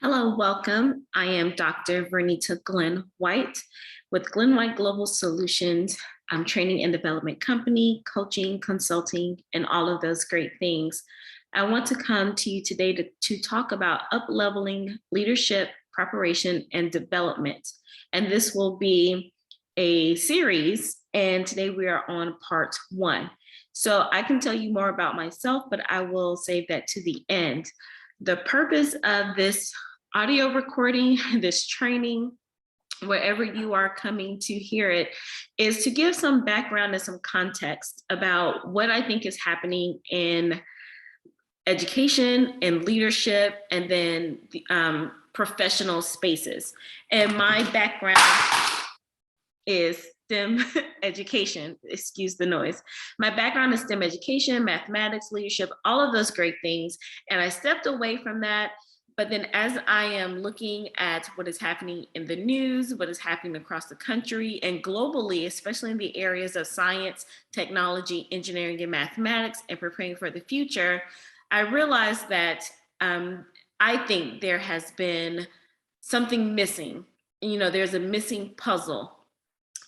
Hello, welcome. I am Dr. Vernita Glenn White with Glenn White Global Solutions. I'm training and development company, coaching, consulting, and all of those great things. I want to come to you today to talk about up-leveling leadership, preparation, and development. And this will be a series, and today we are on part 1. So I can tell you more about myself, but I will save that to the end. The purpose of this audio recording, this training, wherever you are coming to hear it, is to give some background and some context about what I think is happening in education and leadership, and then professional spaces. And my background is STEM education, excuse the noise. My background is STEM education, mathematics, leadership, all of those great things. And I stepped away from that. But then as I am looking at what is happening in the news, what is happening across the country and globally, especially in the areas of science, technology, engineering, and mathematics, and preparing for the future, I realized that I think there has been something missing. You know, there's a missing puzzle.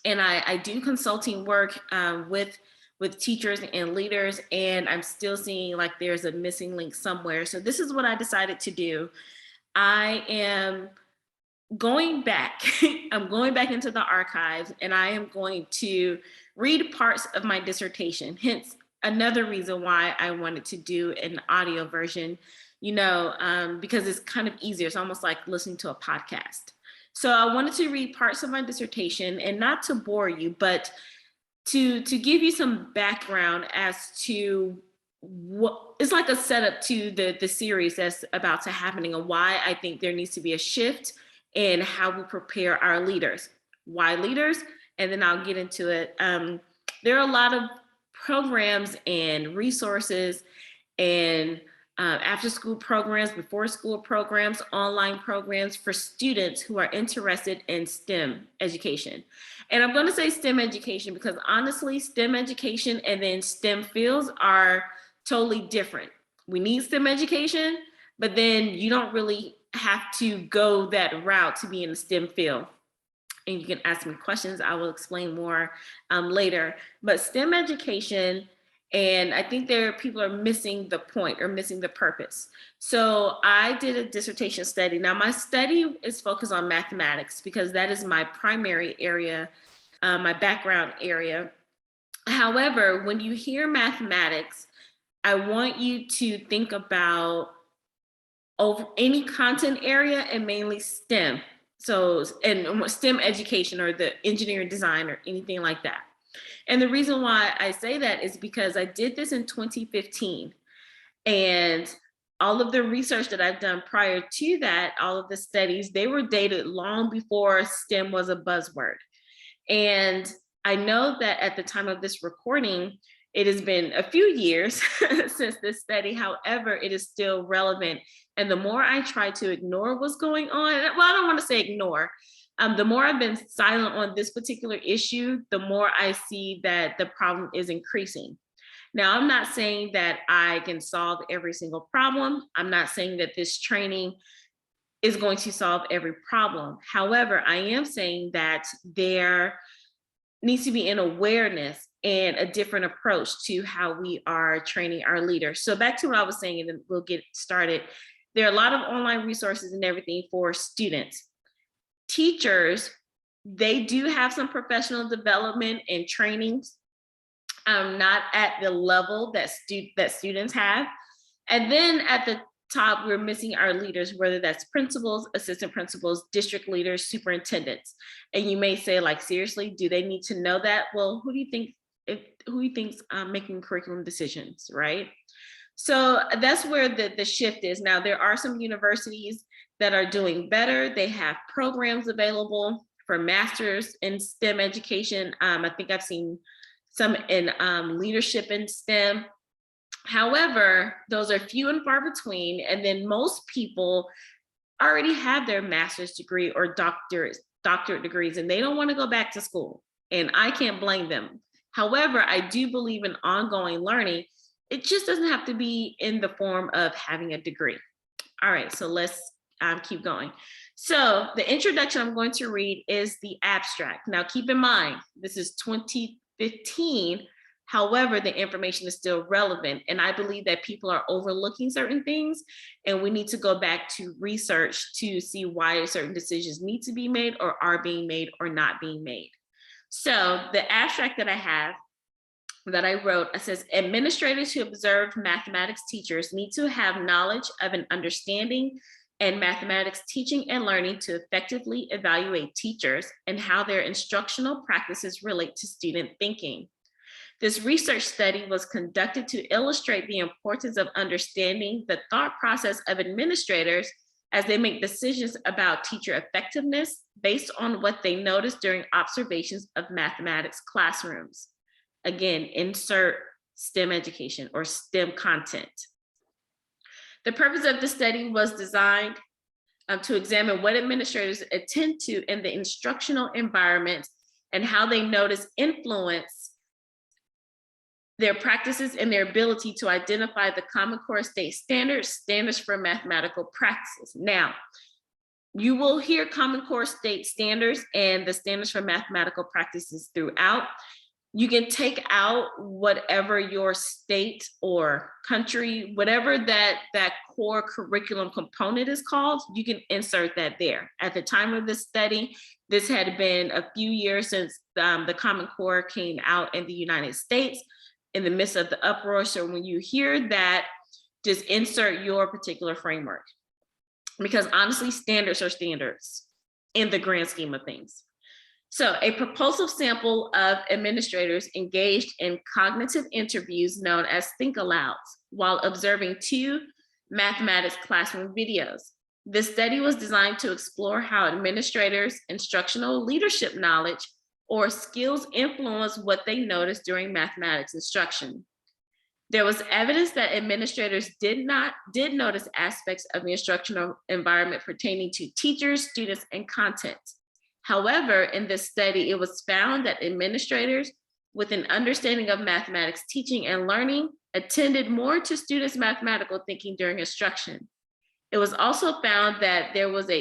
And I do consulting work with teachers and leaders, and I'm still seeing like there's a missing link somewhere. So this is what I decided to do. I am going back. I'm going back into the archives, and I am going to read parts of my dissertation. Hence, another reason why I wanted to do an audio version, because it's kind of easier. It's almost like listening to a podcast. So I wanted to read parts of my dissertation, and not to bore you, but to give you some background as to what it's like a setup to the series that's about to happening, and why I think there needs to be a shift in how we prepare our leaders. Why leaders? And then I'll get into it. There are a lot of programs and resources and after school programs, before school programs, online programs for students who are interested in STEM education. And I'm going to say STEM education because honestly, STEM education and then STEM fields are totally different. We need STEM education, but then you don't really have to go that route to be in the STEM field. And you can ask me questions. I will explain more later. But STEM education, and I think people are missing the point or missing the purpose. So I did a dissertation study. Now my study is focused on mathematics because that is my primary area, my background area. However, when you hear mathematics, I want you to think about over any content area and mainly STEM. So, and STEM education or the engineering design or anything like that. And the reason why I say that is because I did this in 2015. And all of the research that I've done prior to that, all of the studies, they were dated long before STEM was a buzzword. And I know that at the time of this recording, it has been a few years since this study. However, it is still relevant. And the more I try to ignore what's going on, well, I don't want to say ignore, the more I've been silent on this particular issue, the more I see that the problem is increasing. Now, I'm not saying that I can solve every single problem. I'm not saying that this training is going to solve every problem. However, I am saying that there needs to be an awareness and a different approach to how we are training our leaders. So back to what I was saying, and then we'll get started. There are a lot of online resources and everything for students. Teachers, they do have some professional development and trainings, not at the level that students have. And then at the top, we're missing our leaders, whether that's principals, assistant principals, district leaders, superintendents. And you may say, like, seriously, do they need to know that? Well, who do you think's making curriculum decisions, right? So that's where the shift is. Now, there are some universities that are doing better. They have programs available for masters in STEM education. I think I've seen some in leadership in STEM. However, those are few and far between. And then most people already have their master's degree or doctorate degrees, and they don't want to go back to school. And I can't blame them. However, I do believe in ongoing learning. It just doesn't have to be in the form of having a degree. All right, so let's keep going. So the introduction I'm going to read is the abstract. Now keep in mind, this is 2015. However, the information is still relevant. And I believe that people are overlooking certain things, and we need to go back to research to see why certain decisions need to be made or are being made or not being made. So the abstract that I have, that I wrote, it says, administrators who observe mathematics teachers need to have knowledge of an understanding and mathematics teaching and learning to effectively evaluate teachers and how their instructional practices relate to student thinking. This research study was conducted to illustrate the importance of understanding the thought process of administrators as they make decisions about teacher effectiveness based on what they noticed during observations of mathematics classrooms. Again, insert STEM education or STEM content. The purpose of the study was designed to examine what administrators attend to in the instructional environment and how they notice influence their practices and their ability to identify the Common Core state standards for mathematical practices. Now, you will hear Common Core state standards and the standards for mathematical practices throughout. You can take out whatever your state or country, whatever that core curriculum component is called, you can insert that there. At the time of this study, this had been a few years since the Common Core came out in the United States, in the midst of the uproar. So when you hear that, just insert your particular framework. Because honestly, standards are standards in the grand scheme of things. So a propulsive sample of administrators engaged in cognitive interviews known as think-alouds while observing 2 mathematics classroom videos. This study was designed to explore how administrators' instructional leadership knowledge or skills influence what they noticed during mathematics instruction. There was evidence that administrators did notice aspects of the instructional environment pertaining to teachers, students, and content. However, in this study, it was found that administrators with an understanding of mathematics teaching and learning attended more to students' mathematical thinking during instruction. It was also found that there was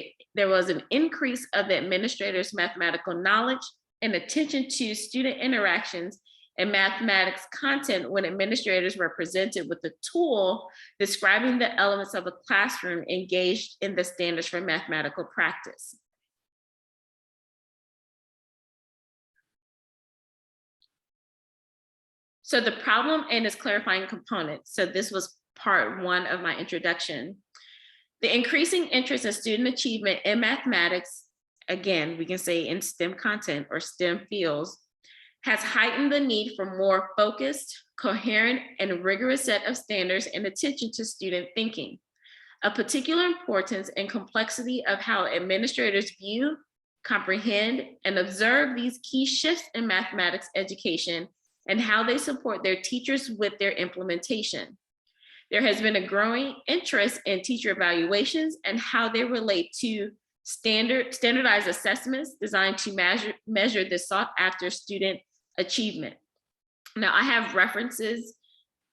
an increase of the administrators' mathematical knowledge and attention to student interactions and mathematics content when administrators were presented with a tool describing the elements of a classroom engaged in the standards for mathematical practice. So the problem and its clarifying components. So this was part 1 of my introduction. The increasing interest in student achievement in mathematics, again, we can say in STEM content or STEM fields, has heightened the need for more focused, coherent, and rigorous set of standards and attention to student thinking. Of particular importance and complexity of how administrators view, comprehend, and observe these key shifts in mathematics education and how they support their teachers with their implementation. There has been a growing interest in teacher evaluations and how they relate to standardized assessments designed to measure the sought after student achievement. Now I have references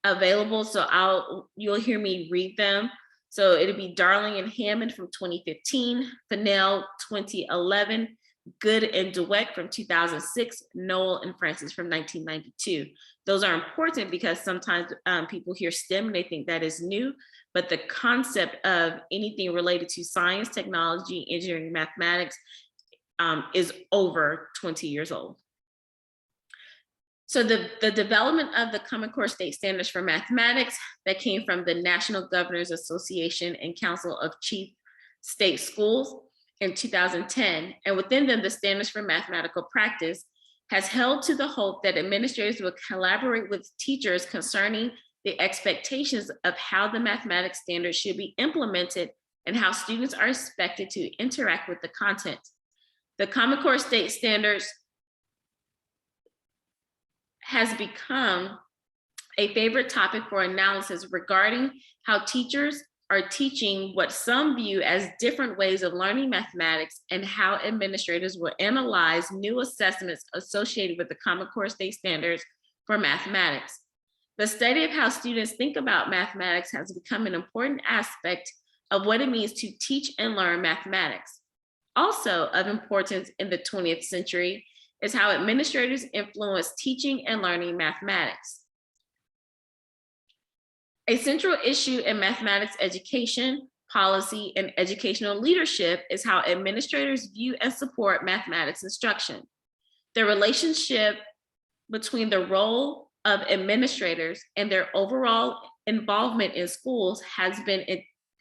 available, so you'll hear me read them. So it'll be Darling and Hammond from 2015, Fennell 2011, Good and Dweck from 2006, Noel and Francis from 1992. Those are important because sometimes people hear STEM and they think that is new, but the concept of anything related to science, technology, engineering, mathematics is over 20 years old. So the development of the Common Core State Standards for Mathematics that came from the National Governors Association and Council of Chief State Schools in 2010, and within them, the Standards for Mathematical Practice has held to the hope that administrators will collaborate with teachers concerning the expectations of how the mathematics standards should be implemented and how students are expected to interact with the content. The Common Core State Standards has become a favorite topic for analysis regarding how teachers are teaching what some view as different ways of learning mathematics and how administrators will analyze new assessments associated with the Common Core State Standards for Mathematics. The study of how students think about mathematics has become an important aspect of what it means to teach and learn mathematics. Also of importance in the 20th century is how administrators influence teaching and learning mathematics. A central issue in mathematics education, policy, and educational leadership is how administrators view and support mathematics instruction. The relationship between the role of administrators and their overall involvement in schools has been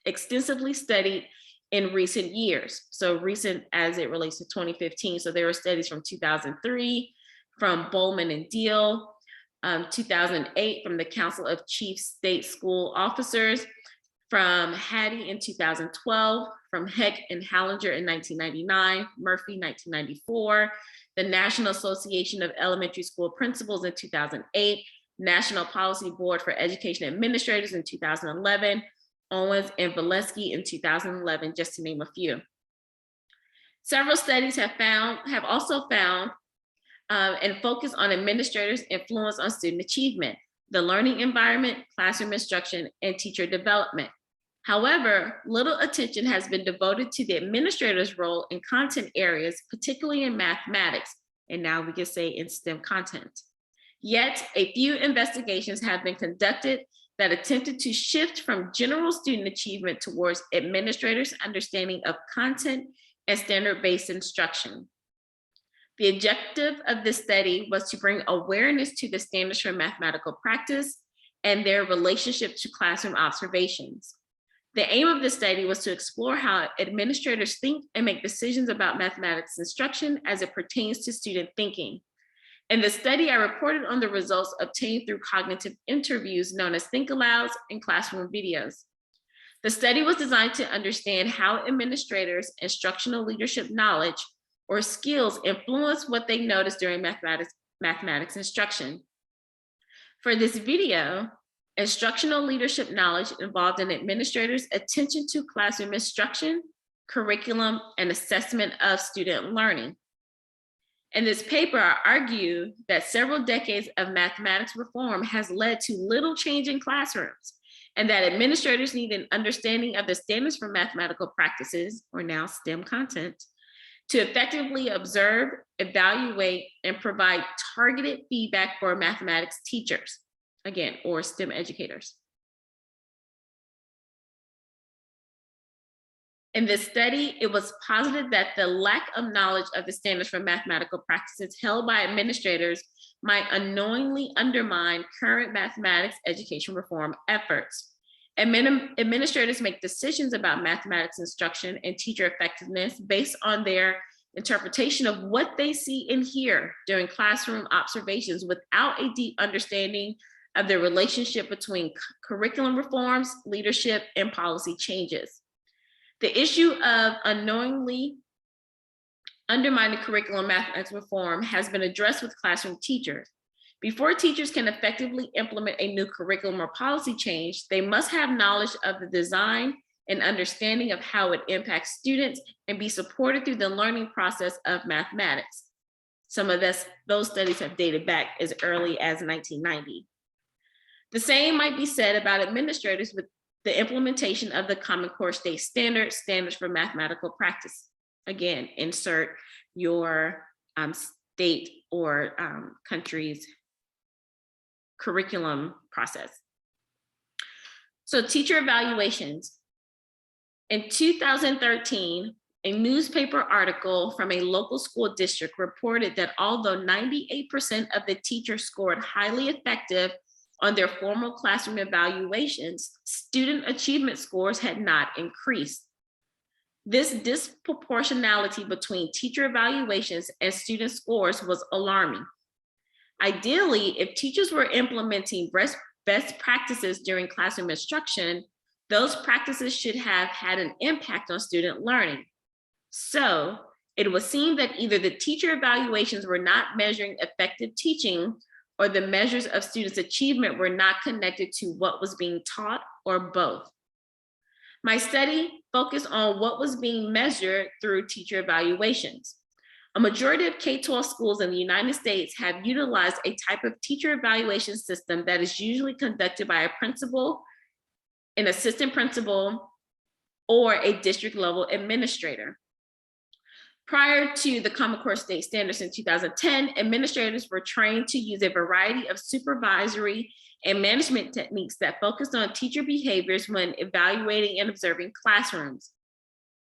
extensively studied in recent years. So recent as it relates to 2015. So there were studies from 2003, from Bowman and Deal, 2008 from the Council of Chief State School Officers, from Hattie in 2012, from Heck and Hallinger in 1999, Murphy 1994, the National Association of Elementary School Principals in 2008, National Policy Board for Education Administrators in 2011, Owens and Valesky in 2011, just to name a few. Several studies have also found and focus on administrators' influence on student achievement, the learning environment, classroom instruction, and teacher development. However, little attention has been devoted to the administrator's role in content areas, particularly in mathematics, and now we can say in STEM content. Yet, a few investigations have been conducted that attempted to shift from general student achievement towards administrators' understanding of content and standard-based instruction. The objective of this study was to bring awareness to the standards for mathematical practice and their relationship to classroom observations. The aim of the study was to explore how administrators think and make decisions about mathematics instruction as it pertains to student thinking. In the study, I reported on the results obtained through cognitive interviews known as think-alouds and classroom videos. The study was designed to understand how administrators' instructional leadership knowledge or skills influence what they notice during mathematics instruction. For this video, instructional leadership knowledge involved an administrator's attention to classroom instruction, curriculum, and assessment of student learning. In this paper, I argue that several decades of mathematics reform has led to little change in classrooms, and that administrators need an understanding of the standards for mathematical practices, or now STEM content, to effectively observe, evaluate, and provide targeted feedback for mathematics teachers, again, or STEM educators. In this study, it was posited that the lack of knowledge of the standards for mathematical practices held by administrators might unknowingly undermine current mathematics education reform efforts. Administrators make decisions about mathematics instruction and teacher effectiveness based on their interpretation of what they see and hear during classroom observations without a deep understanding of the relationship between curriculum reforms, leadership, and policy changes. The issue of unknowingly undermining curriculum mathematics reform has been addressed with classroom teachers. Before teachers can effectively implement a new curriculum or policy change, they must have knowledge of the design and understanding of how it impacts students and be supported through the learning process of mathematics. Some of those studies have dated back as early as 1990. The same might be said about administrators with the implementation of the Common Core State Standards for mathematical practice. Again, insert your state or country's curriculum process. So teacher evaluations. In 2013, a newspaper article from a local school district reported that although 98% of the teachers scored highly effective on their formal classroom evaluations, student achievement scores had not increased. This disproportionality between teacher evaluations and student scores was alarming. Ideally, if teachers were implementing best practices during classroom instruction, those practices should have had an impact on student learning. So it was seen that either the teacher evaluations were not measuring effective teaching, or the measures of students' achievement were not connected to what was being taught, or both. My study focused on what was being measured through teacher evaluations. A majority of K-12 schools in the United States have utilized a type of teacher evaluation system that is usually conducted by a principal, an assistant principal, or a district level administrator. Prior to the Common Core State Standards in 2010, administrators were trained to use a variety of supervisory and management techniques that focused on teacher behaviors when evaluating and observing classrooms.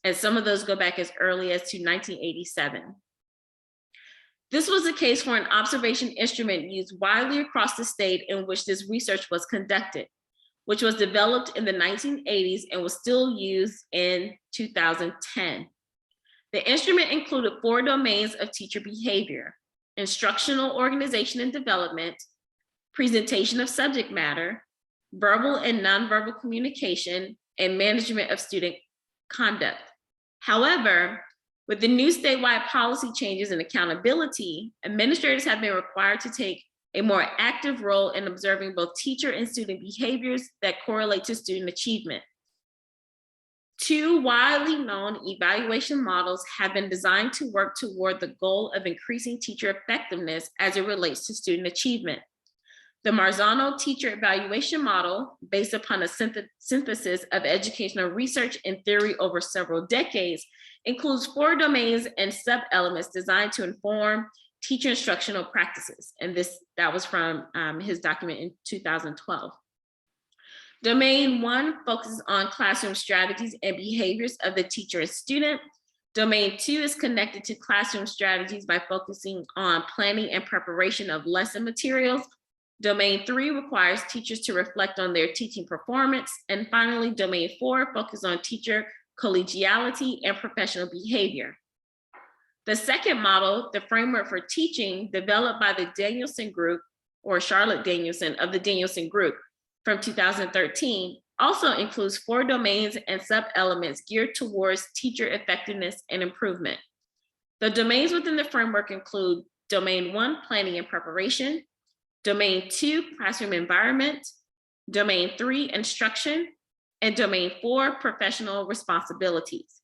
And some of those go back as early as to 1987. This was the case for an observation instrument used widely across the state in which this research was conducted, which was developed in the 1980s and was still used in 2010. The instrument included 4 domains of teacher behavior: instructional organization and development, presentation of subject matter, verbal and nonverbal communication, and management of student conduct. However, with the new statewide policy changes and accountability, administrators have been required to take a more active role in observing both teacher and student behaviors that correlate to student achievement. 2 widely known evaluation models have been designed to work toward the goal of increasing teacher effectiveness as it relates to student achievement. The Marzano teacher evaluation model, based upon a synthesis of educational research and theory over several decades, includes 4 domains and sub-elements designed to inform teacher instructional practices. And that was from his document in 2012. Domain 1 focuses on classroom strategies and behaviors of the teacher and student. Domain 2 is connected to classroom strategies by focusing on planning and preparation of lesson materials. Domain 3 requires teachers to reflect on their teaching performance. And finally, Domain 4 focuses on teacher collegiality and professional behavior. The second model, the framework for teaching, developed by the Danielson Group, or Charlotte Danielson of the Danielson Group from 2013, also includes 4 domains and sub-elements geared towards teacher effectiveness and improvement. The domains within the framework include Domain 1, planning and preparation, Domain 2, classroom environment, Domain 3, instruction, and Domain 4, professional responsibilities.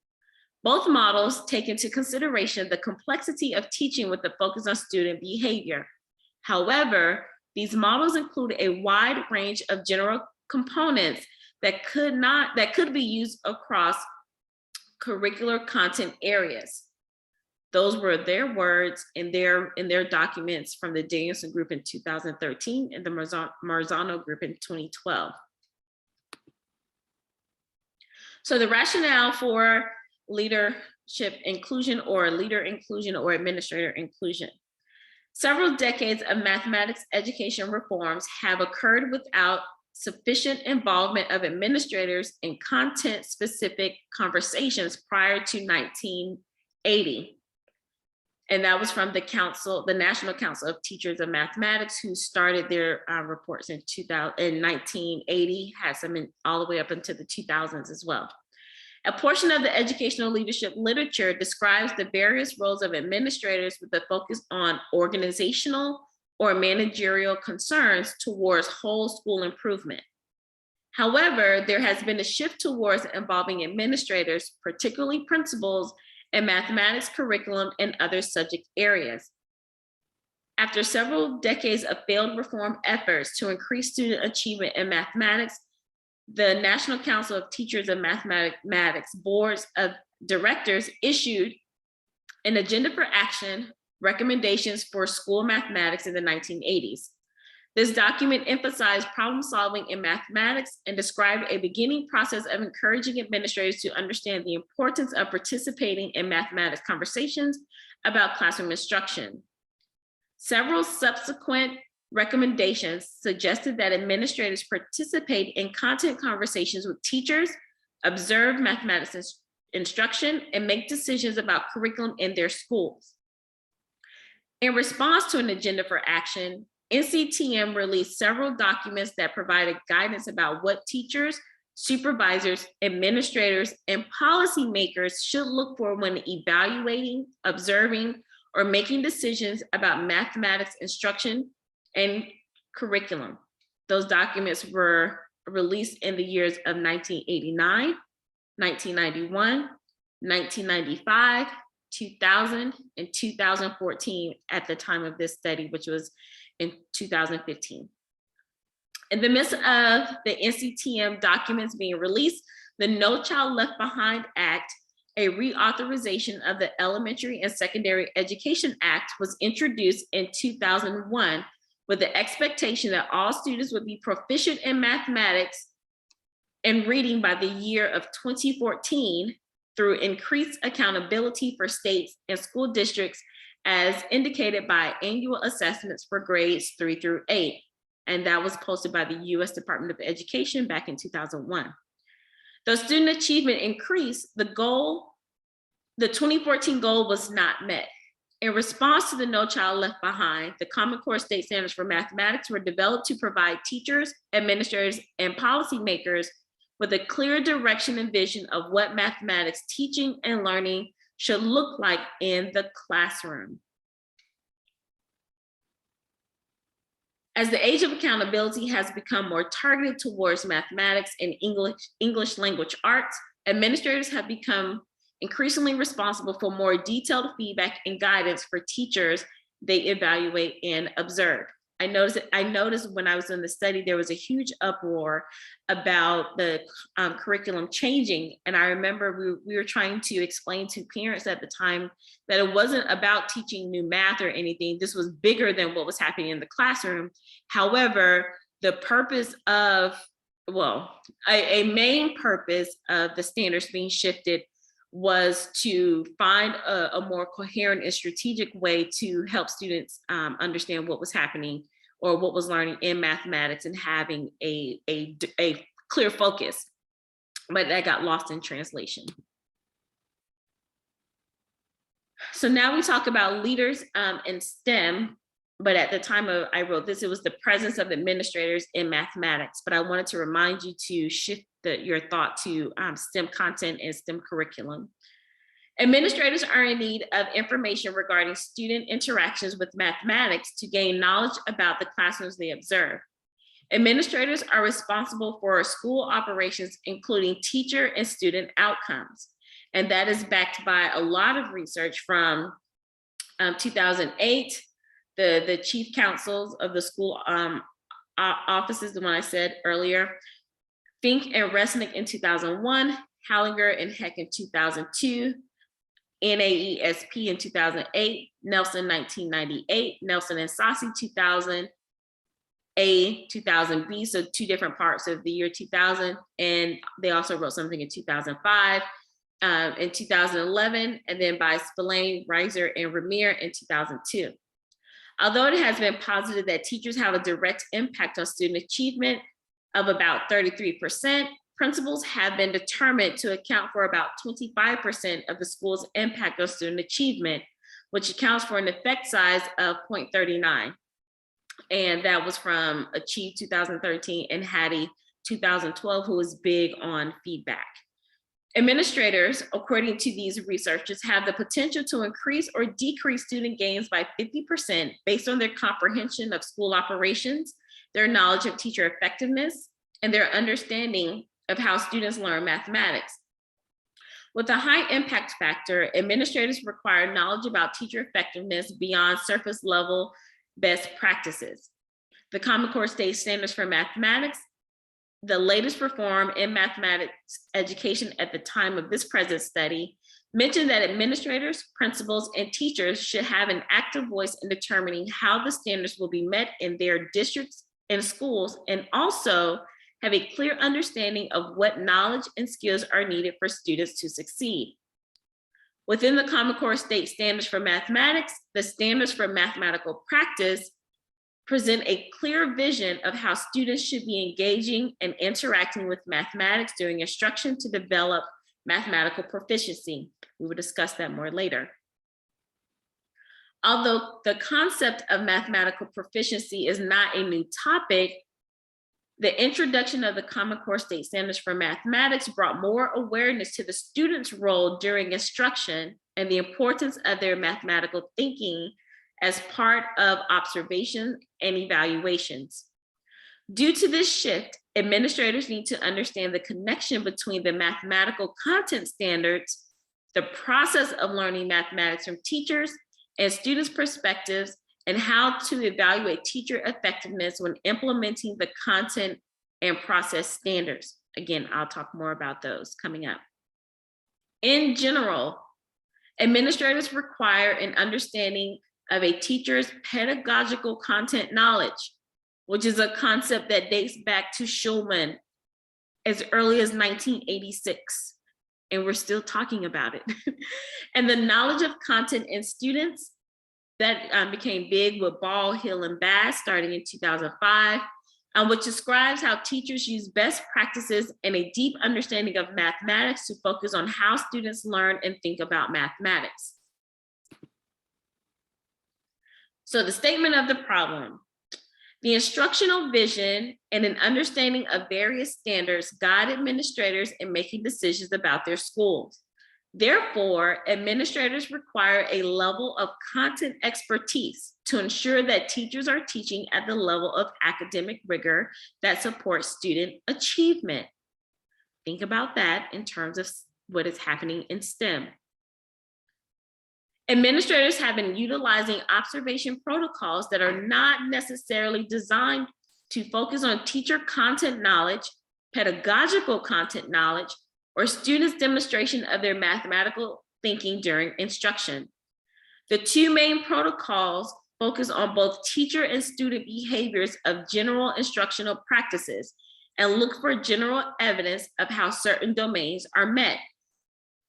Both models take into consideration the complexity of teaching with the focus on student behavior. However, these models include a wide range of general components that could be used across curricular content areas. Those were their words in their documents from the Danielson Group in 2013 and the Marzano Group in 2012. So the rationale for leadership inclusion, or leader inclusion, or administrator inclusion. Several decades of mathematics education reforms have occurred without sufficient involvement of administrators in content-specific conversations prior to 1980. And that was from the National Council of Teachers of Mathematics, who started their reports in 1980, had some all the way up into the 2000s as well. A portion of the educational leadership literature describes the various roles of administrators with a focus on organizational or managerial concerns towards whole school improvement. However, there has been a shift towards involving administrators, particularly principals, in mathematics curriculum and other subject areas. After several decades of failed reform efforts to increase student achievement in mathematics, the National Council of Teachers of Mathematics Boards of Directors issued an agenda for action recommendations for school mathematics in the 1980s. This document emphasized problem solving in mathematics and described a beginning process of encouraging administrators to understand the importance of participating in mathematics conversations about classroom instruction. Several subsequent recommendations suggested that administrators participate in content conversations with teachers, observe mathematics instruction, and make decisions about curriculum in their schools. In response to an agenda for action, NCTM released several documents that provided guidance about what teachers, supervisors, administrators, and policymakers should look for when evaluating, observing, or making decisions about mathematics instruction and curriculum. Those documents were released in the years of 1989, 1991, 1995, 2000, and 2014 at the time of this study, which was in 2015. In the midst of the NCTM documents being released, the No Child Left Behind Act, a reauthorization of the Elementary and Secondary Education Act, was introduced in 2001 with the expectation that all students would be proficient in mathematics and reading by the year of 2014 through increased accountability for states and school districts as indicated by annual assessments for grades 3 through 8. And that was posted by the US Department of Education back in 2001. Though student achievement increased, the 2014 goal was not met. In response to the No Child Left Behind, the Common Core State Standards for Mathematics were developed to provide teachers, administrators, and policymakers with a clear direction and vision of what mathematics teaching and learning should look like in the classroom. As the age of accountability has become more targeted towards mathematics and English language arts, administrators have become increasingly responsible for more detailed feedback and guidance for teachers they evaluate and observe. I noticed when I was in the study, there was a huge uproar about the curriculum changing. And I remember we were trying to explain to parents at the time that it wasn't about teaching new math or anything. This was bigger than what was happening in the classroom. However, the purpose of, a main purpose of the standards being shifted was to find a more coherent and strategic way to help students understand what was happening or what was learning in mathematics and having a clear focus, but that got lost in translation. So now we talk about leaders in STEM, but at the time I wrote this, it was the presence of administrators in mathematics, but I wanted to remind you to shift your thought to STEM content and STEM curriculum. Administrators are in need of information regarding student interactions with mathematics to gain knowledge about the classrooms they observe. Administrators are responsible for school operations, including teacher and student outcomes. And that is backed by a lot of research from 2008, the chief councils of the school offices, the one I said earlier, Fink and Resnick in 2001, Hallinger and Heck in 2002, NAESP in 2008, Nelson 1998, Nelson and Sassi 2000, A 2000B, so two different parts of the year 2000, and they also wrote something in 2005, in 2011, and then by Spillane, Reiser, and Ramir in 2002. Although it has been posited that teachers have a direct impact on student achievement of about 33%, principals have been determined to account for about 25% of the school's impact on student achievement, which accounts for an effect size of 0.39. And that was from Achieve 2013 and Hattie 2012, who was big on feedback. Administrators, according to these researchers, have the potential to increase or decrease student gains by 50% based on their comprehension of school operations, their knowledge of teacher effectiveness, and their understanding of how students learn mathematics. With a high impact factor, administrators require knowledge about teacher effectiveness beyond surface level best practices. The Common Core State Standards for Mathematics, the latest reform in mathematics education at the time of this present study, mentioned that administrators, principals, and teachers should have an active voice in determining how the standards will be met in their districts and schools, and also have a clear understanding of what knowledge and skills are needed for students to succeed. Within the Common Core State Standards for Mathematics, the Standards for Mathematical Practice present a clear vision of how students should be engaging and interacting with mathematics during instruction to develop mathematical proficiency. We will discuss that more later. Although the concept of mathematical proficiency is not a new topic, the introduction of the Common Core State Standards for Mathematics brought more awareness to the students' role during instruction and the importance of their mathematical thinking as part of observation and evaluations. Due to this shift, administrators need to understand the connection between the mathematical content standards, the process of learning mathematics from teachers and students' perspectives, and how to evaluate teacher effectiveness when implementing the content and process standards. Again, I'll talk more about those coming up. In general, administrators require an understanding of a teacher's pedagogical content knowledge, which is a concept that dates back to Schulman as early as 1986, and we're still talking about it. And the knowledge of content in students that became big with Ball, Hill, and Bass starting in 2005, which describes how teachers use best practices and a deep understanding of mathematics to focus on how students learn and think about mathematics. So the statement of the problem: the instructional vision and an understanding of various standards guide administrators in making decisions about their schools. Therefore, administrators require a level of content expertise to ensure that teachers are teaching at the level of academic rigor that supports student achievement. Think about that in terms of what is happening in STEM. Administrators have been utilizing observation protocols that are not necessarily designed to focus on teacher content knowledge, pedagogical content knowledge, or students' demonstration of their mathematical thinking during instruction. The two main protocols focus on both teacher and student behaviors of general instructional practices and look for general evidence of how certain domains are met.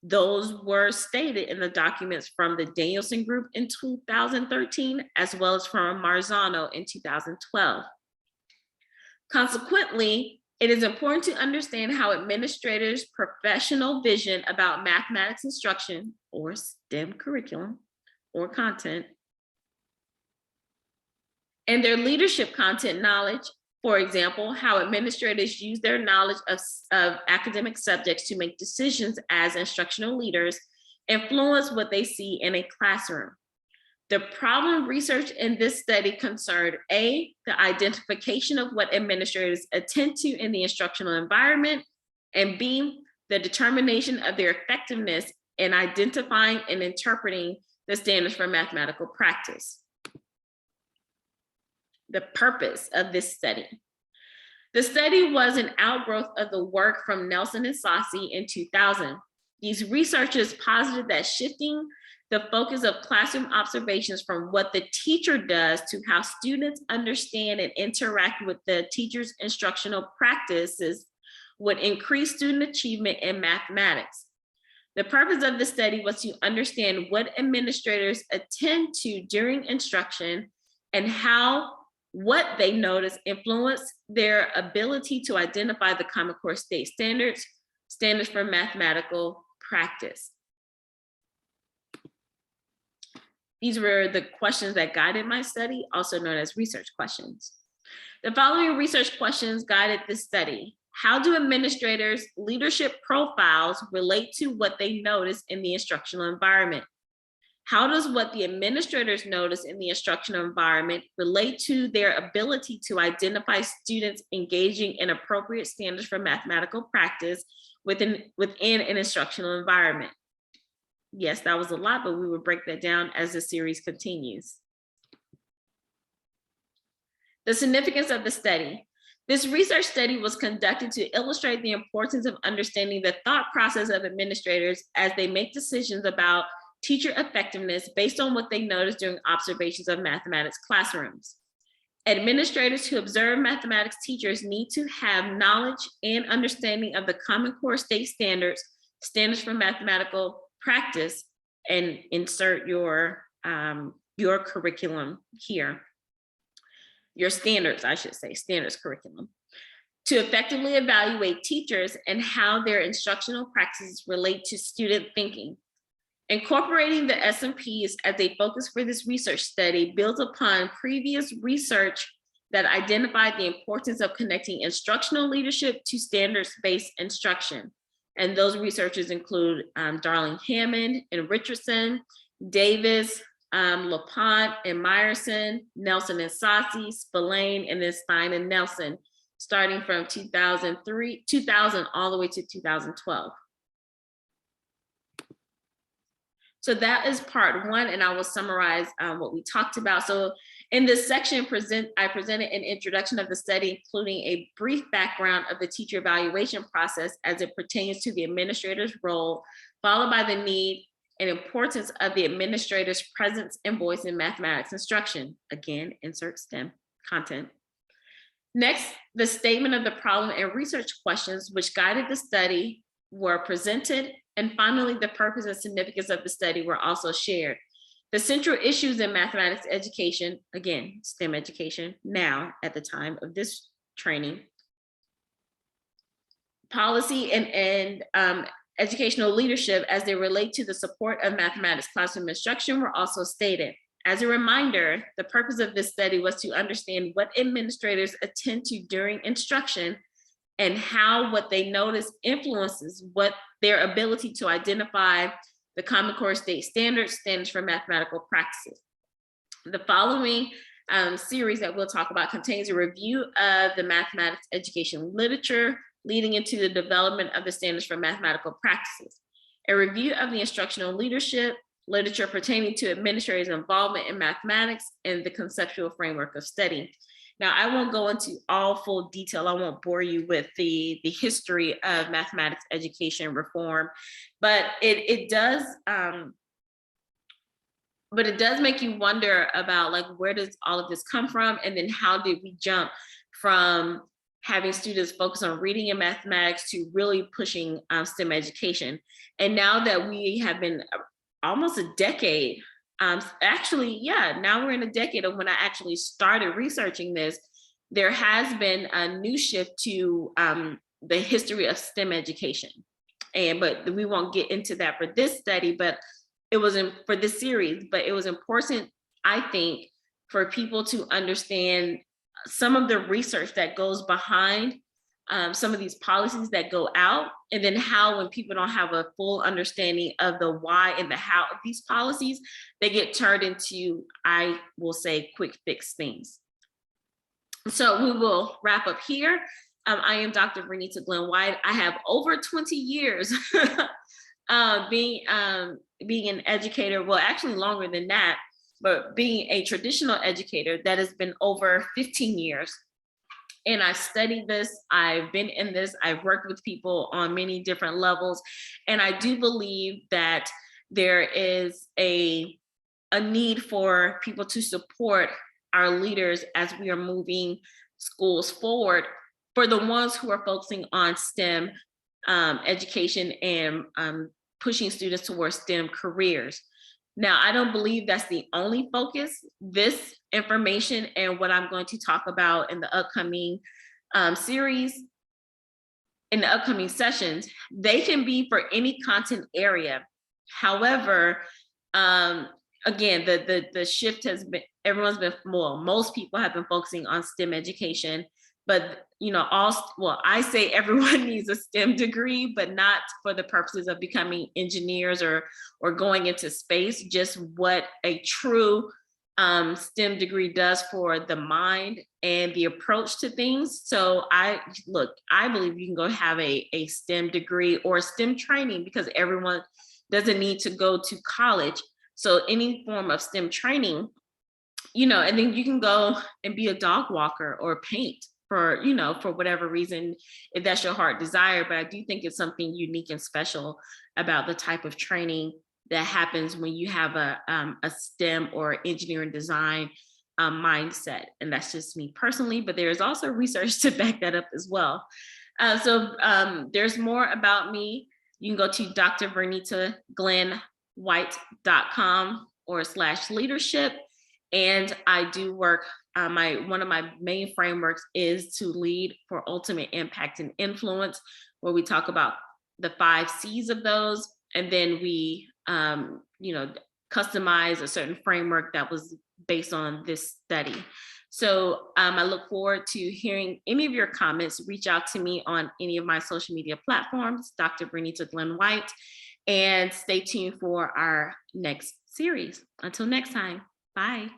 Those were stated in the documents from the Danielson Group in 2013, as well as from Marzano in 2012. Consequently, it is important to understand how administrators' professional vision about mathematics instruction, or STEM curriculum or content, and their leadership content knowledge, for example, how administrators use their knowledge of academic subjects to make decisions as instructional leaders, influence what they see in a classroom. The problem research in this study concerned A, the identification of what administrators attend to in the instructional environment, and B, the determination of their effectiveness in identifying and interpreting the standards for mathematical practice. The purpose of this study. The study was an outgrowth of the work from Nelson and Saucy in 2000. These researchers posited that shifting the focus of classroom observations from what the teacher does to how students understand and interact with the teacher's instructional practices would increase student achievement in mathematics. The purpose of the study was to understand what administrators attend to during instruction and how what they notice influence their ability to identify the Common Core state standards for mathematical practice. These were the questions that guided my study, also known as research questions. The following research questions guided this study. How do administrators' leadership profiles relate to what they notice in the instructional environment? How does what the administrators notice in the instructional environment relate to their ability to identify students engaging in appropriate standards for mathematical practice within an instructional environment? Yes, that was a lot, but we will break that down as the series continues. The significance of the study. This research study was conducted to illustrate the importance of understanding the thought process of administrators as they make decisions about teacher effectiveness based on what they notice during observations of mathematics classrooms. Administrators who observe mathematics teachers need to have knowledge and understanding of the Common Core state standards for mathematical practice, and insert your curriculum here. Your standards, I should say, standards curriculum, to effectively evaluate teachers and how their instructional practices relate to student thinking. Incorporating the S&Ps as a focus for this research study builds upon previous research that identified the importance of connecting instructional leadership to standards-based instruction. And those researchers include Darling Hammond and Richardson, Davis, LaPont and Meyerson, Nelson and Saucy, Spillane, and then Stein and Nelson, starting from 2000 all the way to 2012. So that is part one, and I will summarize what we talked about. So In this section, I presented an introduction of the study, including a brief background of the teacher evaluation process as it pertains to the administrator's role, followed by the need and importance of the administrator's presence and voice in mathematics instruction. Again, insert STEM content. Next, the statement of the problem and research questions which guided the study were presented. And finally, the purpose and significance of the study were also shared. The central issues in mathematics education, again, STEM education, now at the time of this training, policy and educational leadership as they relate to the support of mathematics classroom instruction were also stated. As a reminder, the purpose of this study was to understand what administrators attend to during instruction and how what they notice influences what their ability to identify the Common Core State standards for mathematical practices. The following series that we'll talk about contains a review of the mathematics education literature leading into the development of the standards for mathematical practices, a review of the instructional leadership literature pertaining to administrators' involvement in mathematics and the conceptual framework of study. Now, I won't go into all full detail. I won't bore you with the history of mathematics education reform, but it does make you wonder about, like, where does all of this come from? And then how did we jump from having students focus on reading and mathematics to really pushing STEM education? And now that we have been almost a decade, actually, yeah, now we're in a decade of when I actually started researching this, there has been a new shift to the history of STEM education. But we won't get into that for this study, but it was for this series, but it was important, I think, for people to understand some of the research that goes behind some of these policies that go out, and then how, when people don't have a full understanding of the why and the how of these policies, they get turned into, I will say, quick fix things. So we will wrap up here. I am Dr. Vernita Glenn White. I have over 20 years being an educator, well, actually longer than that, but being a traditional educator, that has been over 15 years. And I studied this, I've been in this, I've worked with people on many different levels. And I do believe that there is a need for people to support our leaders as we are moving schools forward, for the ones who are focusing on STEM education and pushing students towards STEM careers. Now, I don't believe that's the only focus. This information and what I'm going to talk about in the upcoming series, in the upcoming sessions, they can be for any content area. However, again, the shift has been, most people have been focusing on STEM education, but I say everyone needs a STEM degree, but not for the purposes of becoming engineers or going into space, just what a true STEM degree does for the mind and the approach to things. So I believe you can go have a STEM degree or STEM training, because everyone doesn't need to go to college. So any form of STEM training, and then you can go and be a dog walker or paint for whatever reason, if that's your heart desire. But I do think it's something unique and special about the type of training that happens when you have a STEM or engineering design mindset. And that's just me personally, but there's also research to back that up as well. So there's more about me. You can go to drvernitaglennwhite.com/leadership. And I do work, one of my main frameworks is to lead for ultimate impact and influence, where we talk about the 5 C's of those. And then we, customize a certain framework that was based on this study. So I look forward to hearing any of your comments. Reach out to me on any of my social media platforms, Dr. Vernita Glenn White, and stay tuned for our next series. Until next time, bye.